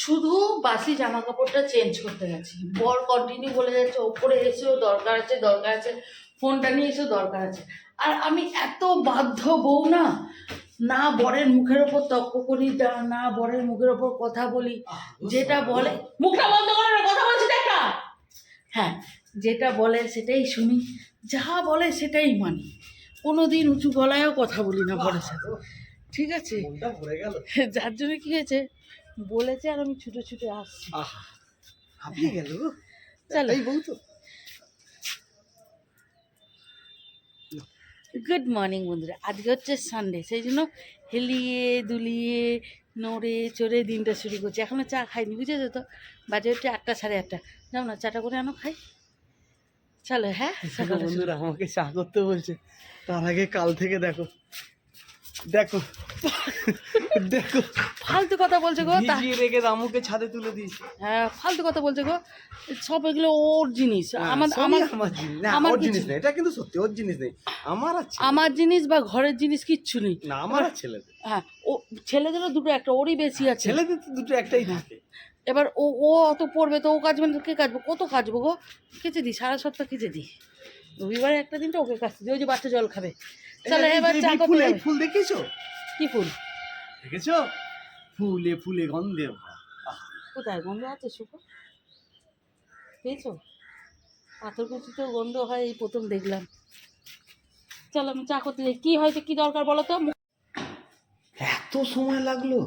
শুধু বাসি জামা কাপড়টা চেঞ্জ করতে গেছি, বর কন্টিনিউ বলে যাচ্ছে ওপরে এসেও দরকার আছে দরকার আছে, ফোনটা নিয়ে এসেও দরকার আছে। আর আমি এত বাধ্য বউ না, না বরের মুখের ওপর তর্ক করি, না বরের মুখের ওপর কথা বলি, যেটা বলে মুখটা বন্ধ করে না, কথা বলছি একটা, হ্যাঁ যেটা বলে সেটাই শুনি, যা বলে সেটাই মানি, কোনোদিন উঁচু গলায়ও কথা বলি না বরের সাথে, ঠিক আছে? যার জন্য কি হয়েছে বলেছে আর আমি ছুটে ছুটে আসছি। হাঁপিয়ে গেল। চলো এই বউ তো। গুড মর্নিং বন্ধুরা, আজকে হচ্ছে সানডে, সেই জন্য হেলিয়ে দুলিয়ে নড়ে চড়ে দিনটা শুরু করছি। এখনও চা খাইনি, বুঝেছো তো? বাজে হচ্ছে 8টা 8:30। যাও না চাটা করে আনো, খাই। চলো। হ্যাঁ বন্ধুরা আমাকে চা করতে বলছে, তার আগে কাল থেকে দেখো দেখো দেখো ফালতু কথা বলছে গো, ভিজিয়ে রেখে রামুকে ছাদে তুলে দিয়েছি। হ্যাঁ ফালতু কথা বলছে গো, সব এগুলো ওর জিনিস, আমার জিনিস নেই, এটা কিন্তু সত্যি ওর জিনিস নেই, আমার জিনিস বা ঘরের জিনিস কিচ্ছু নেই। না আমার আর ছেলেদের। হ্যাঁ ও ছেলেদেরও দুটো একটা, ওরই বেশি আছে। ছেলেদের তো দুটো একটাই থাকে। এবার ও ও অত পড়বে তো ও কাচবে না, কে কাচবো? কত কাচবো গো, কেচে দিই, সারা সপ্তাহ কেচে দিই, রবিবারে একটা দিনটা ওকে কাচতে দিই, ওই যে বাচ্চা জল খাবে। চলো এবার চা করতে যাবে। ফুল দেখেছো? কি ফুল দেখেছো? ফুলে ফুলে গন্ধে ভরা। কোথায় গন্ধ আছে? শুকো পেয়েছো? পাথরকুচিতেও গন্ধ হয়, এই প্রথম দেখলাম। চলো আমি চা করতে যাই। কি হয়তো কি দরকার বলো তো? এত সময় লাগলো?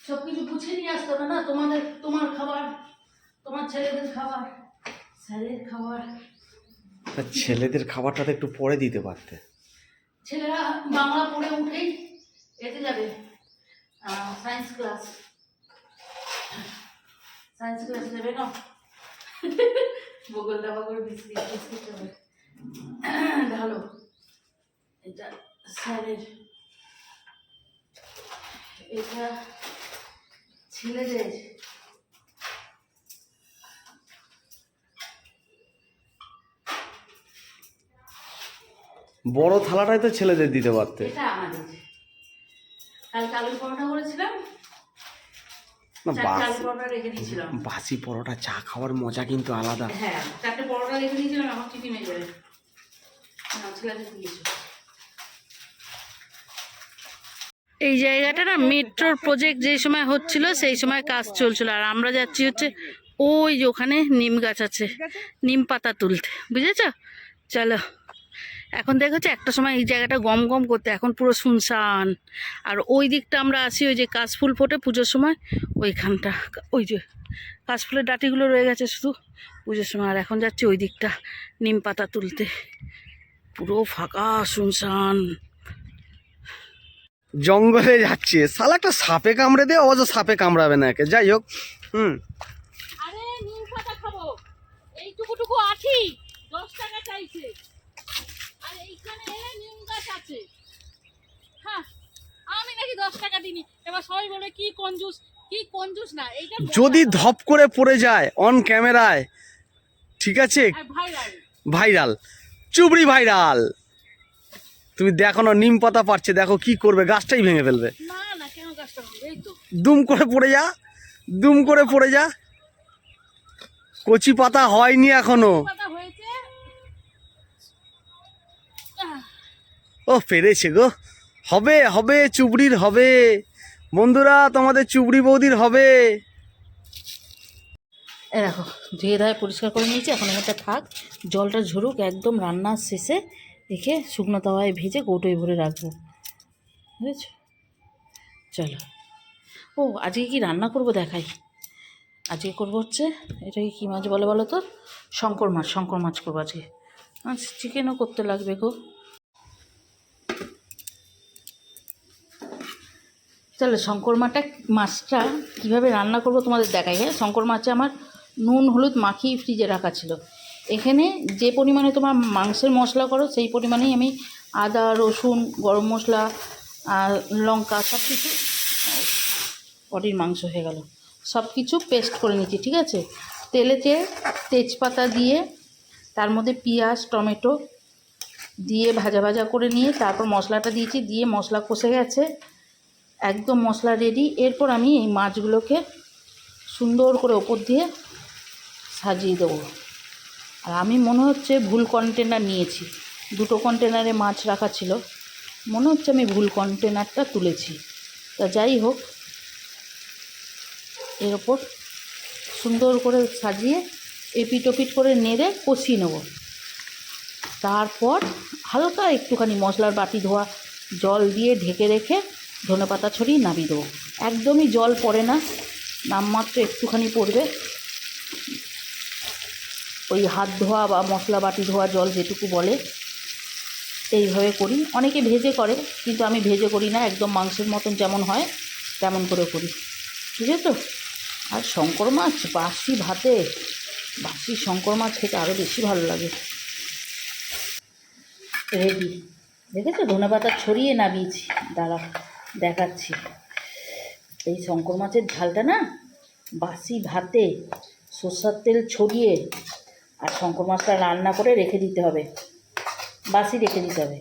সব কিছু গুছিয়ে নিয়ে আসতে হবে না, তোমার খাবার, তোমার ছেলেদের খাবার, স্যারের খাবার। ছেলেদের খাবারটা তো একটু পরে দিতে পারতে। ছেলেরা বাংলা পড়ে উঠেই এতে যাবে সায়েন্স ক্লাস নেবে না। বগল দাবা করে বিস্কিট হবে। ভালো, এটা স্যারের, এটা ছেলেদের। বড় থালাটাই তো ছেলেদের দিতে পারতে। এটা আমাদের। কালকে আলুর পরোটা করেছিলাম, না পরোটা রেখে দিয়েছিলাম। বাসি পরোটা চা খাওয়ার মজা কিন্তু আলাদা। হ্যাঁ 4টে পরোটা রেখে দিয়েছিলাম, আমার টিফিনে যাবে। ছেলেদের দিয়েছো। এই জায়গাটা না মেট্রোর প্রজেক্ট যেই সময় হচ্ছিল সেই সময় কাজ চলছিল, আর আমরা যাচ্ছি হচ্ছে ওই যে ওখানে নিম গাছ আছে, নিম পাতা তুলতে, বুঝেছ? চলো। এখন দেখো হচ্ছে একটা সময় এই জায়গাটা গম গম করতে, এখন পুরো শুনশান। আর ওই দিকটা আমরা আসি, ওই যে কাশফুল ফোটে পুজোর সময়, ওইখানটা ওই যে কাশফুলের ডাঁটিগুলো রয়ে গেছে শুধু পুজোর সময়। আর এখন যাচ্ছি ওই দিকটা নিম পাতা তুলতে, পুরো ফাঁকা শুনশান। জঙ্গলে যাচ্ছে, শালা একটা সাপে কামড়ে দে, অবশ্য সাপে কামড়াবে না একে, যাই হোক। আরে নিম পাতা খাবো, এইটুকুটুকু আঠি 10 টাকা চাইছে, আর এইখানে নিম গাছ আছে। হ্যাঁ আমি নাকি 10 টাকা দিনি, এবার সবাই বলে কি কঞ্জুস না। এইটা যদি ধপ করে পড়ে যায় অন ক্যামেরায়, ঠিক আছে, ভাইরাল, চুবড়ি ভাইরাল। তুমি দেখো না নিম পাতা পাচ্ছে, দেখো কি করবে, গাছটাই ভেঙে ফেলবে। না না কেন গাছটা ভাঙবে? এই তো দুম করে পড়ে যা, দুম করে পড়ে যা। কচি পাতা হয়নি এখনো। পাতা হয়েছে। ও পেরেছে গো, হবে হবে, চুবড়ির হবে বন্ধুরা, তোমাদের চুবড়ি বৌদির হবে। এ দেখো ধুয়ে ধায়ে পরিষ্কার করে নিয়েছি, এখন এটা থাক, জলটা ঝরুক, একদম রান্নার শেষে রেখে শুকনো তাওয়ায় ভেজে কৌটোয় ভরে রাখবো, বুঝেছো? চলো। ও আজকে কি রান্না করব দেখাই। আজকে করবো হচ্ছে, এটাকে কী মাছ বলে বলো তো? শঙ্কর মাছ করবো আজকে। আচ্ছা চিকেনও করতে লাগবে গো। চলো শঙ্কর মাছটা কীভাবে রান্না করবো তোমাদের দেখাই। হ্যাঁ শঙ্কর মাছে আমার নুন হলুদ মাখিয়ে ফ্রিজে রাখা ছিল। এখানে যে পরিমাণে তোমার মাংসের মশলা করো সেই পরিমাণেই আমি আদা রসুন গরম মশলা আর লঙ্কা সব কিছু, বডির মাংস হয়ে গেল, সব কিছু পেস্ট করে নিচ্ছি, ঠিক আছে? তেলেতে তেজপাতা দিয়ে তার মধ্যে পেঁয়াজ টমেটো দিয়ে ভাজা ভাজা করে নিয়ে তারপর মশলাটা দিয়েছি, দিয়ে মশলা কষে গেছে, একদম মশলা রেডি। এরপর আমি এই মাছগুলোকে সুন্দর করে ওপর দিয়ে সাজিয়ে দেবো। আর আমি মনে হচ্ছে ভুল কন্টেনার নিয়েছি, 2টো কন্টেনারে মাছ রাখা ছিল, মনে হচ্ছে আমি ভুল কন্টেনারটা তুলেছি। তা যাই হোক, এর ওপর সুন্দর করে সাজিয়ে এপিট ওপিট করে নেড়ে কষিয়ে নেব। তারপর হালকা একটুখানি মশলার বাটি ধোয়া জল দিয়ে ঢেকে রেখে ধনেপাতা ছড়িয়ে নামিয়ে দেবো। একদমই জল পড়ে না, নামমাত্র একটুখানি পড়বে, ওই হাত ধোয়া বা মশলা বাটি ধোয়া জল যেটুকু বলে, এইভাবে করি। অনেকে ভেজে করে, কিন্তু আমি ভেজে করি না, একদম মাংসের মতন যেমন হয় তেমন করে করি, ঠিক আছে তো। আর শঙ্কর মাছ বাসি ভাতে, বাসি শঙ্কর মাছ খেতে আরও বেশি ভালো লাগে। রেডি, দেখেছো ধনেপাতা ছড়িয়ে নামিয়েছি, দাঁড়া দেখাচ্ছি। এই শঙ্কর মাছের ঝালটা না বাসি ভাতে সরষের তেল ছড়িয়ে, আর শঙ্কর মাছটা রান্না করে রেখে দিতে হবে, বাসি রেখে দিতে হবে।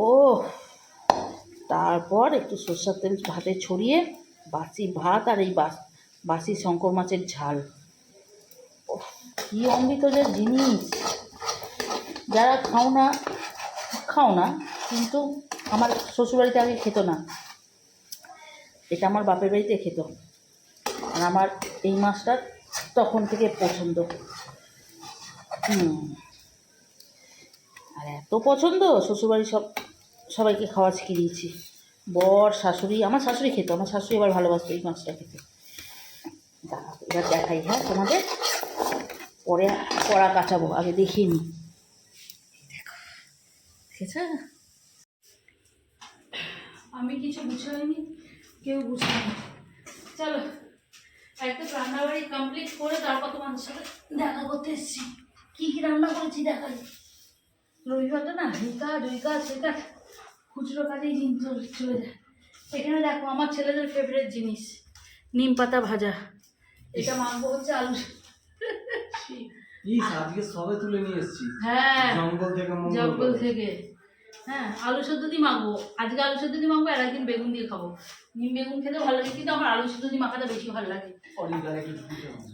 ও তারপর একটু সরষের তেল ভাতে ছড়িয়ে বাসি ভাত আর এই বাসি শঙ্কর মাছের ঝাল, ও কী অমৃত যে জিনিস। যারা খাও না, কিন্তু আমার শ্বশুরবাড়িতে আগে খেত না, এটা আমার বাপের বাড়িতে খেত, আর আমার এই মাছটা তখন থেকে পছন্দ। আর এত পছন্দ, শ্বশুরবাড়ি সবাইকে খাওয়া শিখিয়ে দিয়েছি। বর শাশুড়ি, আমার শাশুড়ি খেত, আমার শাশুড়ি আবার ভালোবাসতো এই মাছটা খেতে। দাঁড়া এবার দেখাই, হ্যাঁ তোমাদের, পরে কড়া কাচাবো, আগে দেখিয়ে নিই। দেখো দেখেছ, আমি কিছু বুঝাইনি, কেউ বুঝায়নি। চলো একদম রান্নাবাড়ি কমপ্লিট করে তারপর তোমাদের সাথে দেখা করতে এসেছি। কী কী রান্না করেছি দেখাই। রবিবারটা না দুই কাজ সেটা খুচরো কাজেই দিন চলে যায়। এখানে দেখো আমার ছেলেদের ফেভারিট জিনিস নিম পাতা ভাজা, এটা মাখবো হচ্ছে আলু। আজকে সবে তুলে নিয়ে এসেছি, হ্যাঁ জঙ্গল থেকে। হ্যাঁ আলু সেদ্ধ দিয়ে মাখবো, আজকে আলু সেদ্ধ দিয়ে মাখবো, আর একদিন বেগুন দিয়ে খাবো। নিম বেগুন খেতে ভালো লাগে, কিন্তু আমার আলু সেদ্ধ দিয়ে মাখাটা বেশি ভালো লাগে।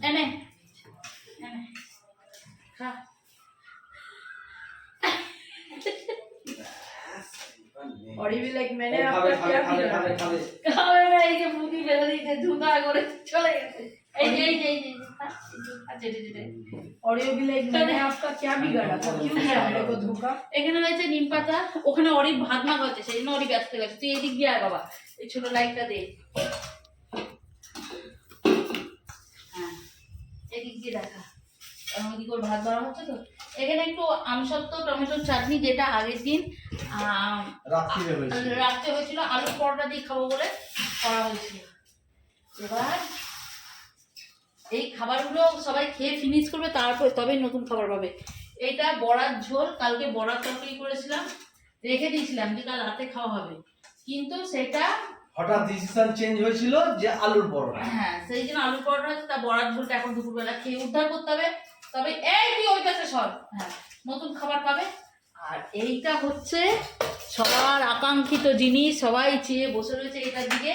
এনে খা। और ये भी लाइक मैंने आपका क्या খাবে না, এই যে বুদ্ধি ফেলে দিয়েছে, ধুতা করে চলে গেছে। এই যে আচ্ছা और ये भी लाइक मैंने आपका क्या बिगाड़ा था, क्यों दिया मेरे को धोखा। এখানে রয়েছে নিম পাতা, ওখানে অরিব ভাত মাখা হচ্ছে, সেই জন্য অরিব ব্যস্ত গেছে। তুই এদিক দিয়ে আয় বাবা, এই ছোট লাইটটা দে। হ্যাঁ এদিক দিয়ে দেখা, ওদিক করে ভাত বাড়া হচ্ছে তো। এখানে একটু আমসত্ত্ব টমেটোর চাটনি, যেটা আগের দিন রাত্রে হয়েছিল, আলু পরোটা দিয়ে খাবো বলে করা হয়েছিল। এবার এই খাবারগুলো সবাই খেয়ে ফিনিশ করবে, তারপর তবেই নতুন খাবার পাবে। এটা বড়ার ঝোল, কালকে বড়ার তরকারি করেছিলাম, রেখে দিয়েছিলাম যে কাল রাতে খাওয়া হবে, কিন্তু সেটা হঠাৎ ডিসিশন চেঞ্জ হয়েছিল যে আলুর পরোটা। হ্যাঁ সেই জন্য আলুর পরোটা হচ্ছে, তা বড়ার ঝোলটা এখন দুপুরবেলা খেয়ে উদ্ধার করতে হবে, তবে এই তুই ওই পাশে সব হ্যাঁ নতুন খাবার পাবে। আর এইটা হচ্ছে সবার আকাঙ্ক্ষিত জিনিস, সবাই চেয়ে বসে রয়েছে এটার দিকে,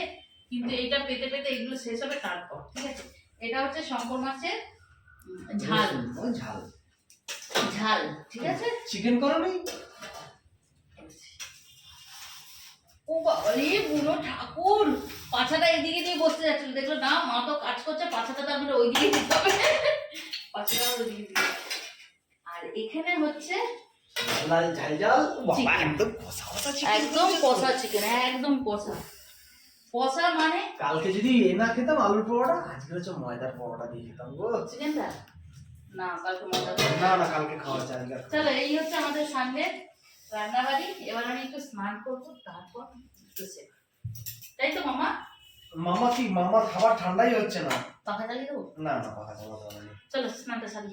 কিন্তু এইটা পেতে পেতে এগুলো শেষ হবে তারপর, ঠিক আছে। এটা হচ্ছে শঙ্কর মাছের ঝাল, ঝাল ঠিক আছে। চিকেন করো নি? ও বাবারে বুড়ো ঠাকুর, পাছাটা এইদিকে দিয়ে বসতে যাচ্ছিল, দেখলো না মা তো কাজ করছে, পাছাটা তো আমরা ওইদিকে দিতে হবে, পাছাটা ওইদিকে দিতে হবে। আর এখানে হচ্ছে একদম কষা চিকেন, একদম কষা কষা, মানে কালকে যদি এ না খেতাম আলুর পরোটা, আজকে হচ্ছে ময়দার পরোটা দিয়ে খেতাম গো। চিকেনটা না কালকে মজা না কালকে খাওয়া যায়। চলো এই হচ্ছে আমাদের সামনে রান্নাবাড়ি। এবার আমি একটু স্নান করবো, তারপর তাই তো মামা। মামা কি মামার খাবার ঠান্ডাই হচ্ছে না, পাখা চালিয়ে দেবো? না পাখা চালাতে হবে না। চলো স্নানটা সারি।